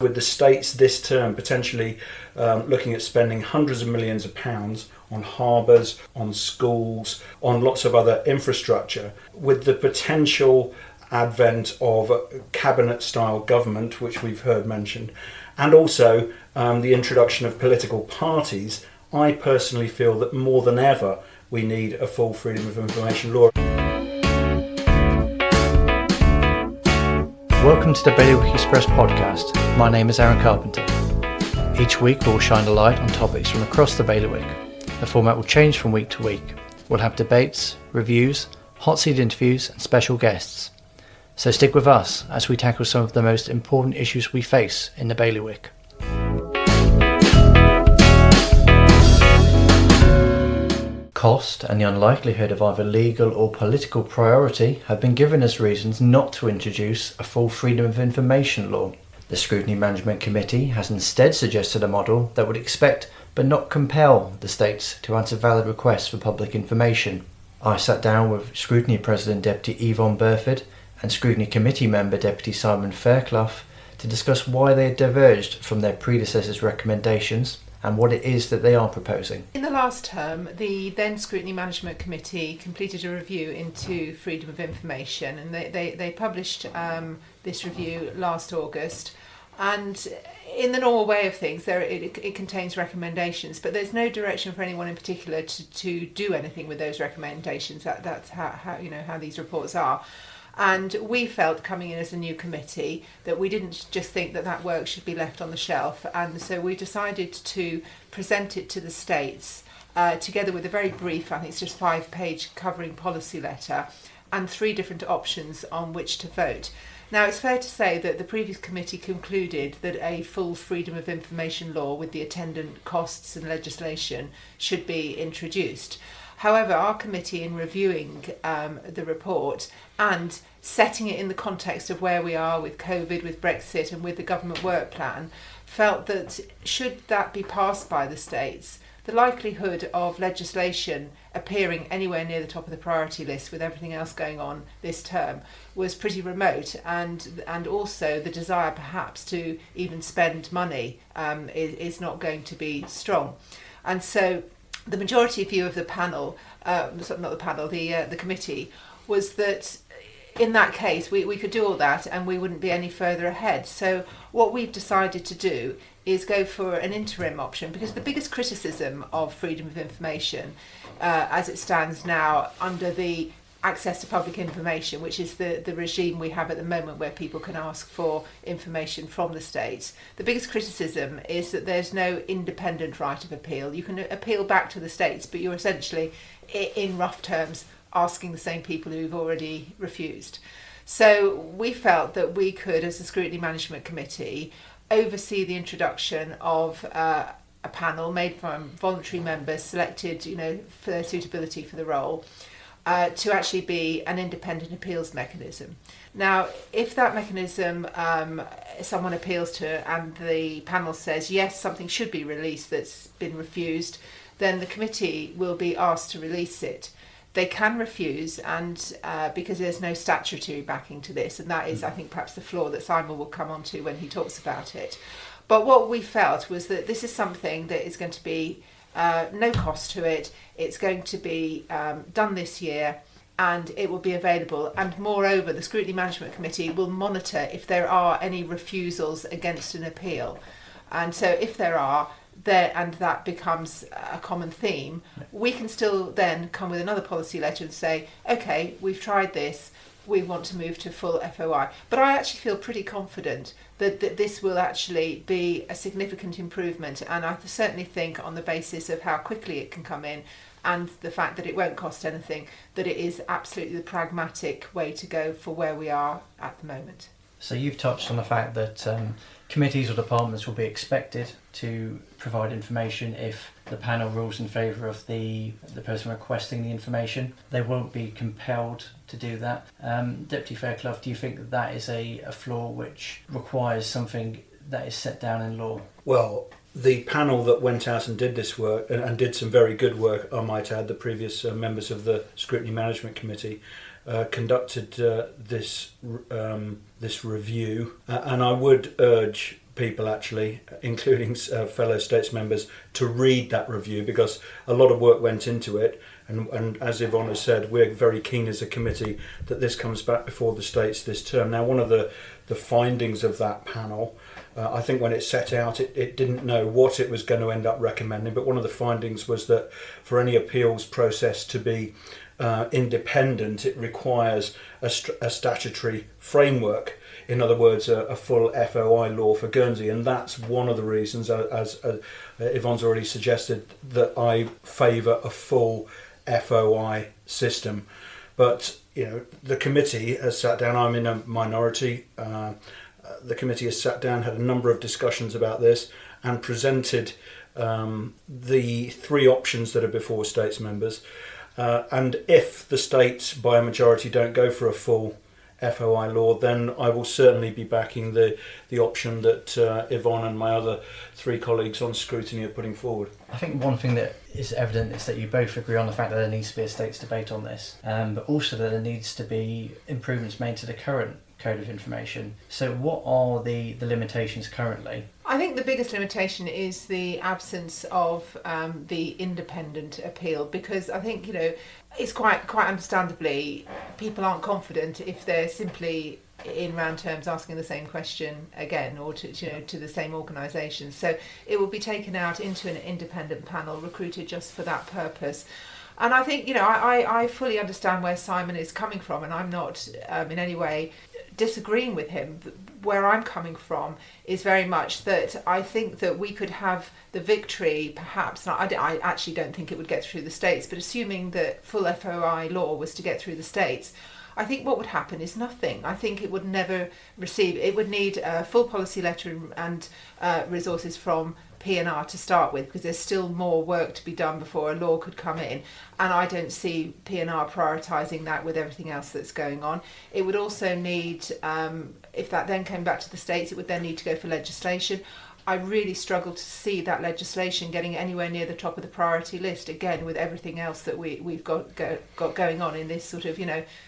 With the states this term potentially looking at spending hundreds of millions of pounds on harbours, on schools, on lots of other infrastructure, with the potential advent of a cabinet-style government, which we've heard mentioned, and also the introduction of political parties, I personally feel that more than ever we need a full freedom of information law. Welcome to the Bailiwick Express podcast. My name is Aaron Carpenter. Each week we'll shine a light on topics from across the bailiwick. The format will change from week to week. We'll have debates, reviews, hot seat interviews and special guests. So stick with us as we tackle some of the most important issues we face in the bailiwick. Cost and the unlikelihood of either legal or political priority have been given as reasons not to introduce a full freedom of information law. The Scrutiny Management Committee has instead suggested a model that would expect but not compel the states to answer valid requests for public information. I sat down with Scrutiny President Deputy Yvonne Burford and Scrutiny Committee member Deputy Simon Fairclough to discuss why they had diverged from their predecessors' recommendations and what it is that they are proposing. In the last term, the then Scrutiny Management Committee completed a review into freedom of information, and they published this review last August. And in the normal way of things, it contains recommendations, but there's no direction for anyone in particular to do anything with those recommendations. That's how these reports are. And we felt, coming in as a new committee, that we didn't just think that work should be left on the shelf. And so we decided to present it to the states, together with a very brief, I think it's just 5-page covering policy letter, and 3 different options on which to vote. Now, it's fair to say that the previous committee concluded that a full freedom of information law with the attendant costs and legislation should be introduced. However, our committee, in reviewing the report and setting it in the context of where we are with COVID, with Brexit and with the government work plan, felt that should that be passed by the states, the likelihood of legislation appearing anywhere near the top of the priority list with everything else going on this term was pretty remote, and also the desire perhaps to even spend money is not going to be strong. And so the majority view of the panel, the committee, was that in that case we could do all that and we wouldn't be any further ahead. So what we've decided to do is go for an interim option, because the biggest criticism of freedom of information as it stands now under the access to public information, which is the regime we have at the moment where people can ask for information from the states. The biggest criticism is that there's no independent right of appeal. You can appeal back to the states, but you're essentially, in rough terms, asking the same people who've already refused. So we felt that we could, as the Scrutiny Management Committee, oversee the introduction of a panel made from voluntary members selected, for their suitability for the role, to actually be an independent appeals mechanism. Now, if that mechanism someone appeals to and the panel says, yes, something should be released that's been refused, then the committee will be asked to release it. They can refuse, and because there's no statutory backing to this, and that is, I think, perhaps the flaw that Simon will come on to when he talks about it. But what we felt was that this is something that is going to be no cost to it. It's going to be done this year, and it will be available. And moreover, the Scrutiny Management Committee will monitor if there are any refusals against an appeal. And so if there are, and that becomes a common theme, we can still then come with another policy letter and say, okay, we've tried this, we want to move to full FOI. But I actually feel pretty confident that this will actually be a significant improvement, and I certainly think, on the basis of how quickly it can come in and the fact that it won't cost anything, that it is absolutely the pragmatic way to go for where we are at the moment. So you've touched on the fact that committees or departments will be expected to provide information if the panel rules in favour of the person requesting the information. They won't be compelled to do that. Deputy Fairclough, do you think that is a flaw which requires something that is set down in law? Well, the panel that went out and did this work, and did some very good work, I might add, the previous members of the Scrutiny Management Committee, conducted this review, and I would urge people actually, including fellow states members, to read that review, because a lot of work went into it. And as Yvonne has said, we're very keen as a committee that this comes back before the states this term. Now, one of the findings of that panel, I think when it set out, it didn't know what it was going to end up recommending, but one of the findings was that for any appeals process to be independent, it requires a statutory framework. In other words, a full FOI law for Guernsey, and that's one of the reasons, as Yvonne's already suggested, that I favour a full FOI system. But the committee has sat down. I'm in a minority. The committee has sat down, had a number of discussions about this, and presented the three options that are before states members. And if the states by a majority don't go for a full FOI law, then I will certainly be backing the option that Yvonne and my other three colleagues on scrutiny are putting forward. I think one thing that is evident is that you both agree on the fact that there needs to be a states debate on this, but also that there needs to be improvements made to the current Code of Information. So what are the limitations currently? I think the biggest limitation is the absence of the independent appeal, because I think it's quite understandably people aren't confident if they're simply in round terms asking the same question again, or to the same organisation. So it will be taken out into an independent panel recruited just for that purpose. And I think I fully understand where Simon is coming from, and I'm not in any way disagreeing with him. Where I'm coming from is very much that I think that we could have the victory, perhaps, and I actually don't think it would get through the states, but assuming that full FOI law was to get through the states, I think what would happen is nothing. I think it would never receive, it would need a full policy letter and resources from P&R to start with, because there's still more work to be done before a law could come in, and I don't see P&R prioritising that with everything else that's going on. It would also need, if that then came back to the states, it would then need to go for legislation. I really struggle to see that legislation getting anywhere near the top of the priority list, again with everything else that we've got going on in this sort of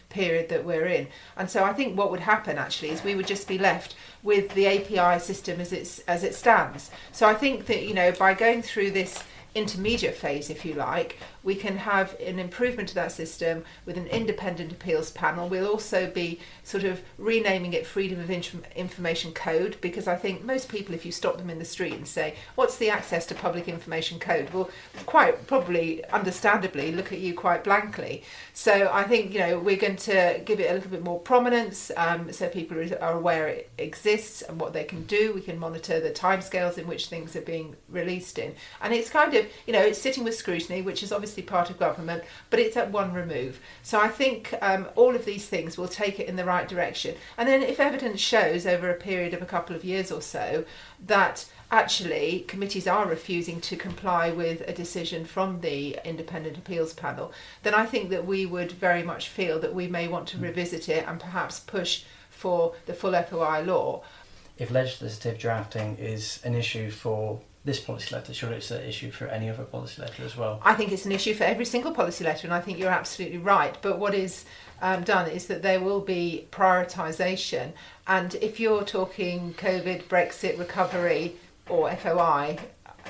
period that we're in. And so I think what would happen actually is we would just be left with the API system as it stands. So I think that by going through this intermediate phase, if you like, we can have an improvement to that system with an independent appeals panel. We'll also be sort of renaming it Freedom of Information Code, because I think most people, if you stop them in the street and say, what's the access to public information code, will quite probably, understandably, look at you quite blankly. So I think, we're going to give it a little bit more prominence, so people are aware it exists and what they can do. We can monitor the timescales in which things are being released in. And it's kind of, it's sitting with scrutiny, which is obviously part of government, but it's at one remove. So I think all of these things will take it in the right direction. And then if evidence shows over a period of a couple of years or so that actually committees are refusing to comply with a decision from the independent appeals panel, then I think that we would very much feel that we may want to revisit it and perhaps push for the full FOI law. If legislative drafting is an issue for this policy letter, surely it's an issue for any other policy letter as well? I think it's an issue for every single policy letter, and I think you're absolutely right. But what is done is that there will be prioritisation, and if you're talking COVID, Brexit, recovery or FOI,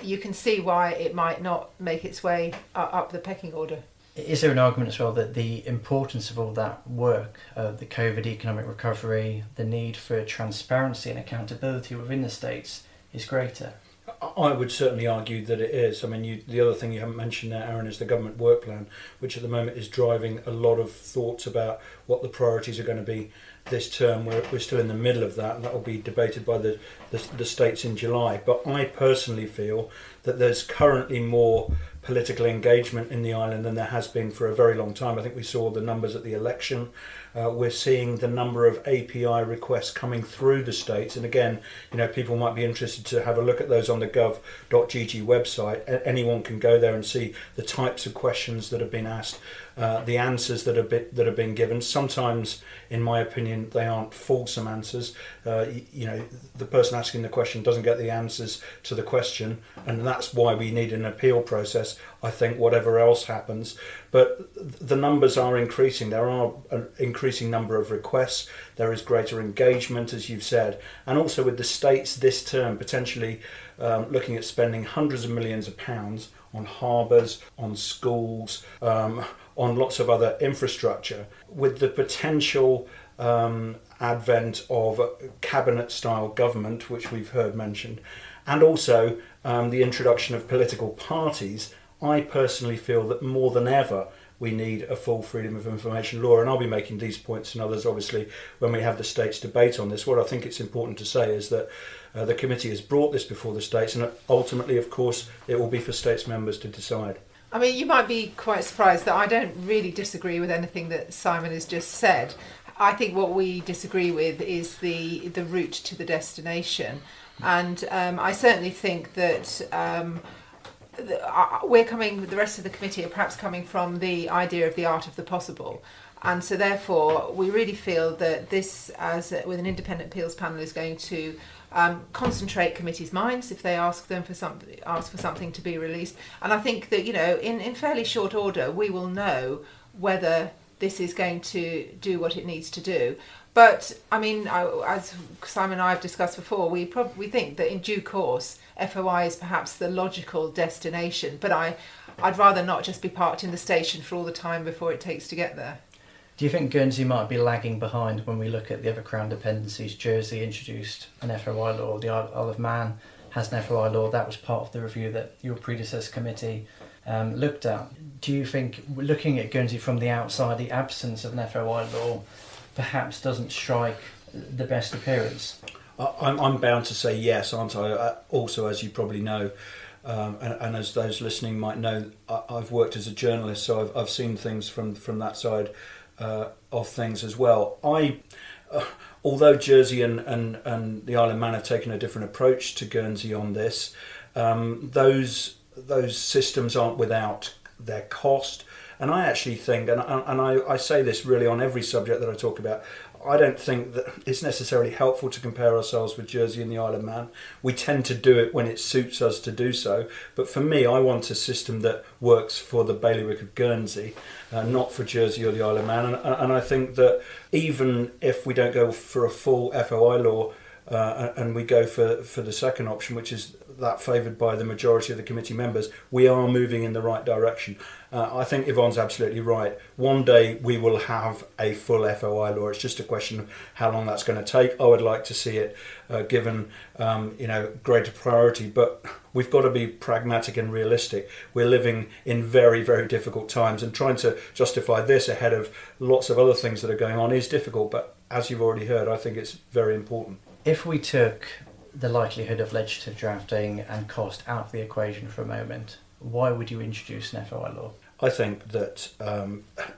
you can see why it might not make its way up the pecking order. Is there an argument as well that the importance of all that work, the COVID economic recovery, the need for transparency and accountability within the states is greater? I would certainly argue that it is. I mean, the other thing you haven't mentioned there, Aaron, is the government work plan, which at the moment is driving a lot of thoughts about what the priorities are going to be this term. We're still in the middle of that, and that will be debated by the states in July. But I personally feel that there's currently more political engagement in the island than there has been for a very long time. I think we saw the numbers at the election. We're seeing the number of API requests coming through the states, and again, people might be interested to have a look at those on the gov.gg website. Anyone can go there and see the types of questions that have been asked the answers that are being given. Sometimes, in my opinion, they aren't fulsome answers. The person asking the question doesn't get the answers to the question, and that's why we need an appeal process, I think, whatever else happens. But the numbers are increasing. There are an increasing number of requests. There is greater engagement, as you've said, and also with the states this term potentially looking at spending hundreds of millions of pounds on harbours, on schools, on lots of other infrastructure, with the potential advent of a cabinet-style government, which we've heard mentioned, and also the introduction of political parties. I personally feel that more than ever we need a full freedom of information law, and I'll be making these points and others obviously when we have the states debate on this. What I think it's important to say is that the committee has brought this before the states, and ultimately, of course, it will be for states members to decide. I mean, you might be quite surprised that I don't really disagree with anything that Simon has just said. I think what we disagree with is the route to the destination, and I certainly think that we're coming, the rest of the committee are perhaps coming from the idea of the art of the possible. And so therefore, we really feel that this, with an independent appeals panel, is going to concentrate committees' minds if they ask for something to be released. And I think that, in fairly short order, we will know whether this is going to do what it needs to do. But I mean, as Simon and I have discussed before, we think that in due course, FOI is perhaps the logical destination. But I'd rather not just be parked in the station for all the time before it takes to get there. Do you think Guernsey might be lagging behind when we look at the other Crown dependencies? Jersey introduced an FOI law, the Isle of Man has an FOI law. That was part of the review that your predecessor committee looked at. Do you think, looking at Guernsey from the outside, the absence of an FOI law perhaps doesn't strike the best appearance? I'm bound to say yes, aren't I? Also, as you probably know, and as those listening might know, I've worked as a journalist, so I've seen things from that side of things as well. Although Jersey and the Isle of Man have taken a different approach to Guernsey on this, those systems aren't without their cost. And I actually think, and I say this really on every subject that I talk about, I don't think that it's necessarily helpful to compare ourselves with Jersey and the Isle of Man. We tend to do it when it suits us to do so. But for me, I want a system that works for the Bailiwick of Guernsey, not for Jersey or the Isle of Man. And I think that even if we don't go for a full FOI law, and we go for the second option, which is that favoured by the majority of the committee members, we are moving in the right direction. I think Yvonne's absolutely right. One day we will have a full FOI law. It's just a question of how long that's going to take. I would like to see it given greater priority, but we've got to be pragmatic and realistic. We're living in very, very difficult times, and trying to justify this ahead of lots of other things that are going on is difficult, but as you've already heard, I think it's very important. If we took the likelihood of legislative drafting and cost out of the equation for a moment, why would you introduce an FOI law? I think that,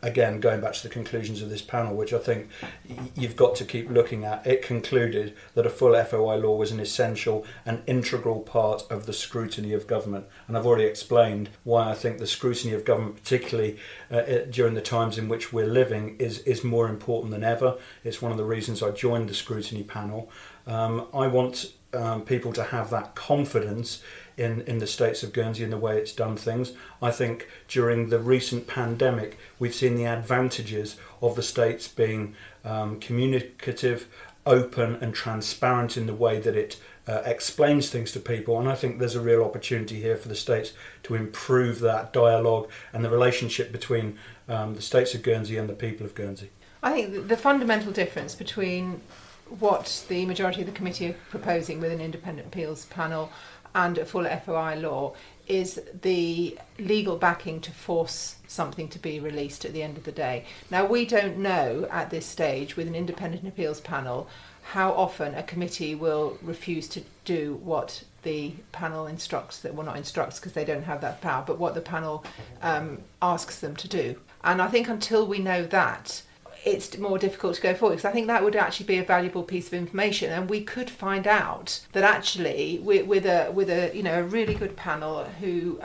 again, going back to the conclusions of this panel, which I think you've got to keep looking at, it concluded that a full FOI law was an essential and integral part of the scrutiny of government. And I've already explained why I think the scrutiny of government, particularly during the times in which we're living, is more important than ever. It's one of the reasons I joined the scrutiny panel. I want people to have that confidence in the states of Guernsey and the way it's done things. I think during the recent pandemic, we've seen the advantages of the states being communicative, open and transparent in the way that it explains things to people. And I think there's a real opportunity here for the states to improve that dialogue and the relationship between the states of Guernsey and the people of Guernsey. I think the fundamental difference between what the majority of the committee are proposing with an independent appeals panel and a full FOI law is the legal backing to force something to be released at the end of the day. Now, we don't know at this stage with an independent appeals panel how often a committee will refuse to do what the panel instructs, not instructs because they don't have that power, but what the panel asks them to do. And I think until we know that, it's more difficult to go forward, because I think that would actually be a valuable piece of information, and we could find out that actually with a really good panel who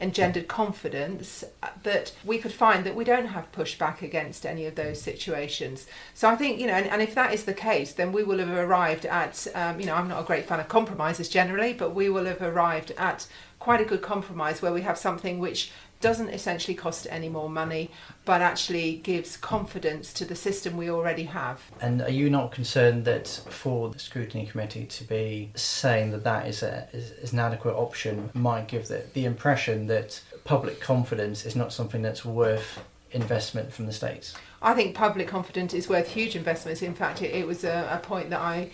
engendered confidence that we could find that we don't have pushback against any of those situations. So I think, and if that is the case, then we will have arrived at, I'm not a great fan of compromises generally, but we will have arrived at quite a good compromise where we have something which doesn't essentially cost any more money, but actually gives confidence to the system we already have. And are you not concerned that for the Scrutiny Committee to be saying that is an adequate option might give the impression that public confidence is not something that's worth investment from the states? I think public confidence is worth huge investments. In fact, it was a point that I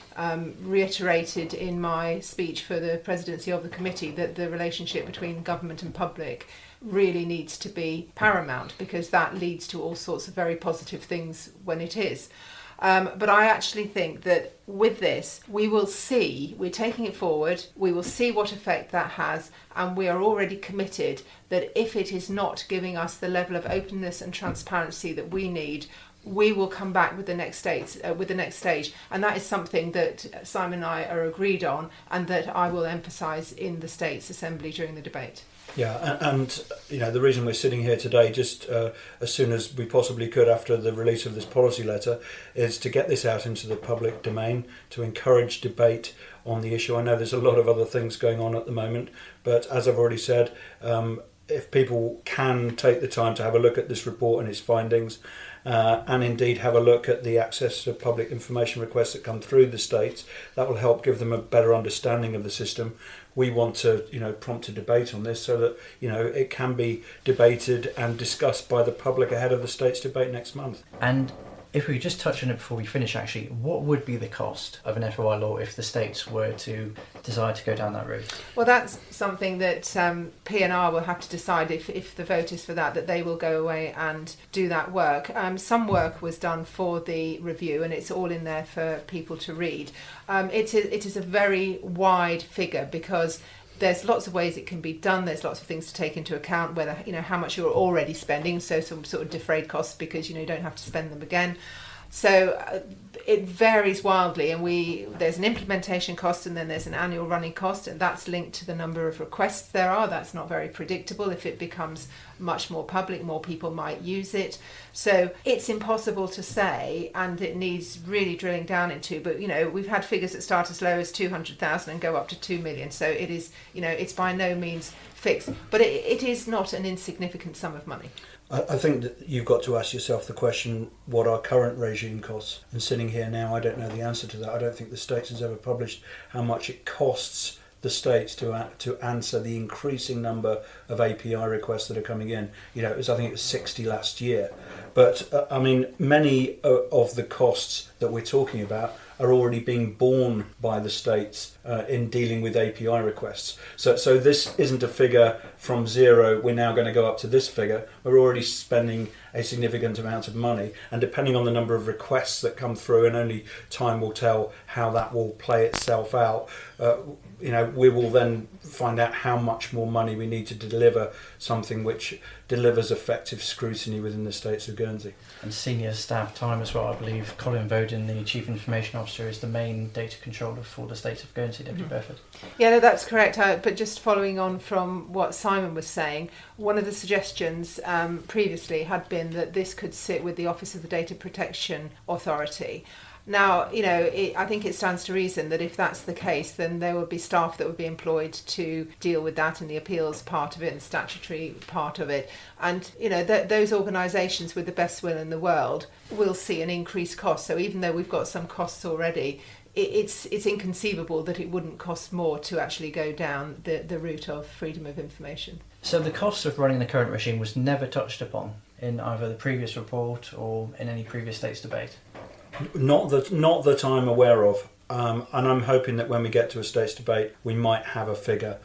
reiterated in my speech for the presidency of the committee, that the relationship between government and public really needs to be paramount, because that leads to all sorts of very positive things when it is. But I actually think that with this, we're taking it forward, we will see what effect that has, and we are already committed that if it is not giving us the level of openness and transparency that we need, we will come back with the next stage, and that is something that Simon and I are agreed on, and that I will emphasise in the States Assembly during the debate. Yeah, and the reason we're sitting here today, just as soon as we possibly could after the release of this policy letter, is to get this out into the public domain, to encourage debate on the issue. I know there's a lot of other things going on at the moment, but as I've already said, if people can take the time to have a look at this report and its findings, and indeed have a look at the access to public information requests that come through the states, that will help give them a better understanding of the system. We want to, prompt a debate on this so that, it can be debated and discussed by the public ahead of the states debate next month. And if we could just touch on it before we finish, actually, what would be the cost of an FOI law if the states were to decide to go down that route? Well, that's something that P&R will have to decide if the vote is for that they will go away and do that work. Some work was done for the review, and it's all in there for people to read. It is a very wide figure, because there's lots of ways it can be done. There's lots of things to take into account, whether how much you're already spending, so some sort of defrayed costs because you don't have to spend them again. So it varies wildly, and there's an implementation cost, and then there's an annual running cost, and that's linked to the number of requests there are. That's not very predictable. If it becomes much more public, more people might use it. So it's impossible to say, and it needs really drilling down into. But we've had figures that start as low as 200,000 and go up to 2 million. So it is, it's by no means fixed, but it is not an insignificant sum of money. I think that you've got to ask yourself the question, what our current regime costs? And sitting here now, I don't know the answer to that. I don't think the States has ever published how much it costs the States to answer the increasing number of API requests that are coming in. I think it was 60 last year. But, many of the costs that we're talking about are already being borne by the states in dealing with API requests. So this isn't a figure from zero, we're now going to go up to this figure. We're already spending a significant amount of money, and depending on the number of requests that come through, and only time will tell how that will play itself out, we will then find out how much more money we need to deliver something which delivers effective scrutiny within the states of Guernsey. And senior staff time as well. I believe Colin Voden, the Chief Information Officer, is the main data controller for the state of Guernsey, Deputy Burford. Yeah, no, that's correct. But just following on from what Simon was saying, one of the suggestions previously had been that this could sit with the Office of the Data Protection Authority. Now, I think it stands to reason that if that's the case, then there would be staff that would be employed to deal with that and the appeals part of it and statutory part of it. And, those organisations with the best will in the world will see an increased cost. So even though we've got some costs already, it's inconceivable that it wouldn't cost more to actually go down the route of freedom of information. So the cost of running the current regime was never touched upon in either the previous report or in any previous states debate? Not that I'm aware of, and I'm hoping that when we get to a states debate, we might have a figure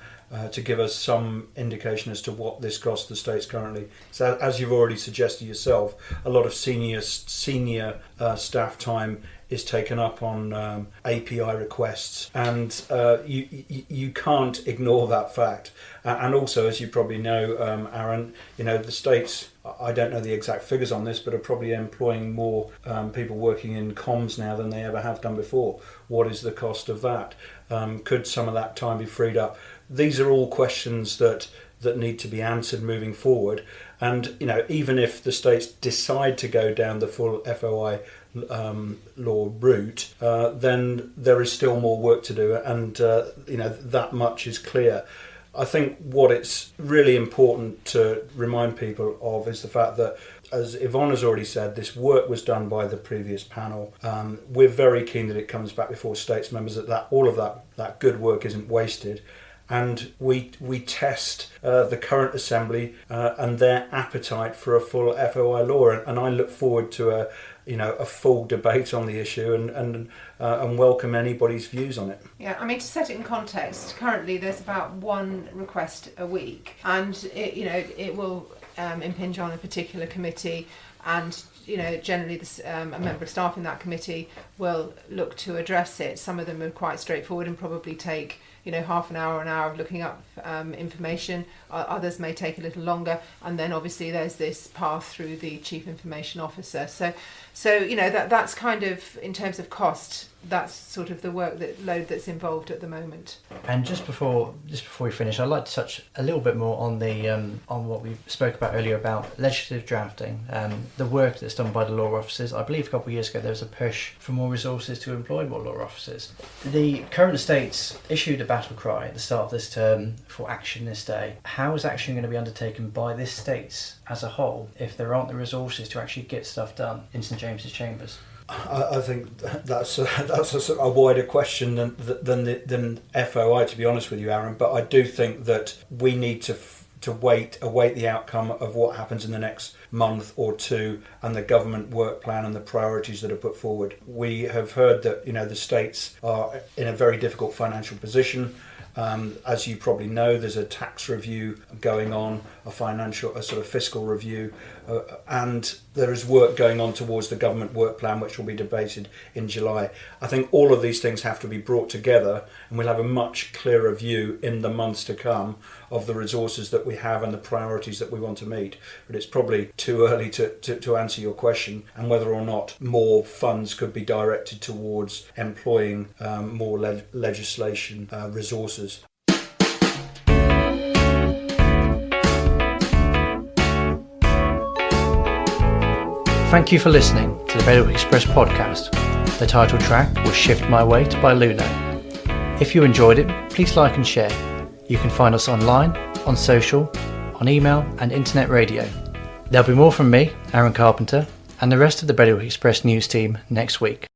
to give us some indication as to what this costs the states currently. So, as you've already suggested yourself, a lot of senior staff time is taken up on API requests, and you can't ignore that fact. And also, as you probably know, Aaron, the states, I don't know the exact figures on this, but are probably employing more people working in comms now than they ever have done before. What is the cost of that? Could some of that time be freed up? These are all questions that that need to be answered moving forward. And even if the states decide to go down the full FOI law route, then there is still more work to do, and that much is clear. I think what it's really important to remind people of is the fact that, as Yvonne has already said, this work was done by the previous panel. We're very keen that it comes back before states members, that all of that good work isn't wasted. And we test the current Assembly and their appetite for a full FOI law. And I look forward to a full debate on the issue and welcome anybody's views on it. Yeah, I mean, to set it in context, currently there's about one request a week, and it will impinge on a particular committee, and generally a member of staff in that committee will look to address it. Some of them are quite straightforward and probably take half an hour of looking up information. Others may take a little longer, and then obviously there's this path through the Chief Information Officer. So that's kind of, in terms of cost, that's sort of the load that's involved at the moment. And just before we finish, I'd like to touch a little bit more on the on what we spoke about earlier about legislative drafting, the work that's done by the law officers. I believe a couple of years ago there was a push for more resources to employ more law officers. The current states issued a battle cry at the start of this term for action this day. How is action going to be undertaken by this states as a whole if there aren't the resources to actually get stuff done in St James's Chambers? I think that's a wider question than FOI, to be honest with you, Aaron. But I do think that we need to await the outcome of what happens in the next month or two, and the government work plan and the priorities that are put forward. We have heard that the states are in a very difficult financial position. As you probably know, there's a tax review going on, a sort of fiscal review, and there is work going on towards the government work plan, which will be debated in July. I think all of these things have to be brought together, and we'll have a much clearer view in the months to come of the resources that we have and the priorities that we want to meet. But it's probably too early to answer your question, and whether or not more funds could be directed towards employing more legislation resources. Thank you for listening to the Bailiwick Express podcast. The title track was Shift My Weight by Luno. If you enjoyed it, please like and share. You can find us online, on social, on email and internet radio. There'll be more from me, Aaron Carpenter, and the rest of the Bailiwick Express news team next week.